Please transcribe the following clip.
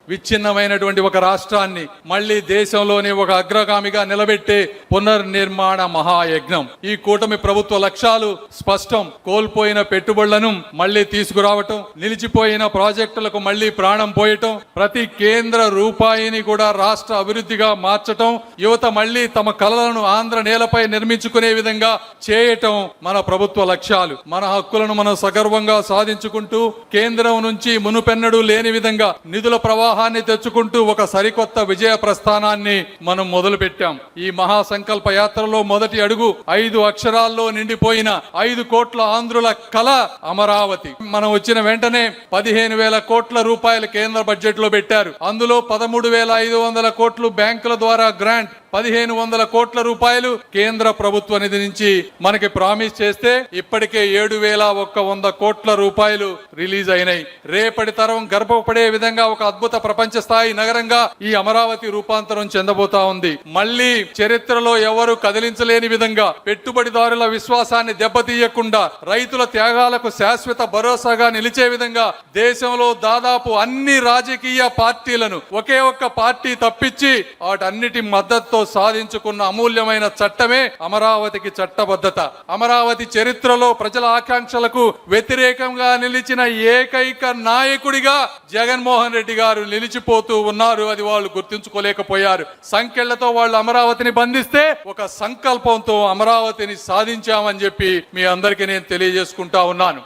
విచ్ఛిన్నమైనటువంటి ఒక రాష్ట్రాన్ని మళ్లీ దేశంలోనే ఒక అగ్రగామిగా నిలబెట్టే పునర్నిర్మాణ మహాయజ్ఞం. ఈ కూటమి ప్రభుత్వ లక్ష్యాలు స్పష్టం. కోల్పోయిన పెట్టుబడులను మళ్లీ తీసుకురావటం, నిలిచిపోయిన ప్రాజెక్టులకు మళ్లీ ప్రాణం పోయటం, ప్రతి కేంద్ర రూపాయిని కూడా రాష్ట్ర అభివృద్ధిగా మార్చటం, యువత మళ్లీ తమ కలలను ఆంధ్ర నేలపై నిర్మించుకునే విధంగా చేయటం మన ప్రభుత్వ లక్ష్యాలు. మన హక్కులను మనం సగర్వంగా సాధించుకుంటూ కేంద్రం నుంచి మునుపెన్నడూ లేని విధంగా నిధుల ప్రవాహాన్ని తెచ్చుకుంటూ ఒక సరికొత్త విజయ ప్రస్థానాన్ని మనం మొదలు పెట్టాం. ఈ మహాసంకల్ప యాత్రలో మొదటి అడుగు 5 అక్షరాల్లో నిండిపోయిన 5 కోట్ల ఆంధ్రుల కళ అమరావతి. మనం వచ్చిన వెంటనే 15,000 కోట్ల రూపాయలు కేంద్ర బడ్జెట్ లో పెట్టారు. అందులో 13,500 కోట్లు బ్యాంకుల ద్వారా గ్రాంట్, 1,500 కోట్ల రూపాయలు కేంద్ర ప్రభుత్వ నిధి నుంచి మనకి ప్రామిస్ చేస్తే ఇప్పటికే 7,100 కోట్ల రూపాయలు రిలీజ్ అయినాయి. రేపటి తరం గర్భపడే విధంగా ఒక అద్భుత ప్రపంచ స్థాయి నగరంగా ఈ అమరావతి రూపాంతరం చెందబోతా ఉంది. మళ్లీ చరిత్రలో ఎవరు కదిలించలేని విధంగా, పెట్టుబడిదారుల విశ్వాసాన్ని దెబ్బతీయకుండా, రైతుల త్యాగాలకు శాశ్వత భరోసాగా నిలిచే విధంగా దేశంలో దాదాపు అన్ని రాజకీయ పార్టీలను ఒకే ఒక్క పార్టీ తప్పించి వాటన్నిటి మద్దతుతో సాధించుకున్న అమూల్యమైన చట్టమే అమరావతికి చట్టబద్ధత. అమరావతి చరిత్రలో ప్రజల ఆకాంక్షలకు వ్యతిరేకంగా నిలిచిన ఏకైక నాయకుడిగా జగన్మోహన్ రెడ్డి గారు నిలిచిపోతూ ఉన్నారు. అది వాళ్ళు గుర్తించుకోలేకపోయారు. సంఖ్యలతో వాళ్ళు అమరావతిని బంధిస్తే ఒక సంకల్పంతో అమరావతిని సాధించామని చెప్పి మీ అందరికీ నేను తెలియజేసుకుంటా ఉన్నాను.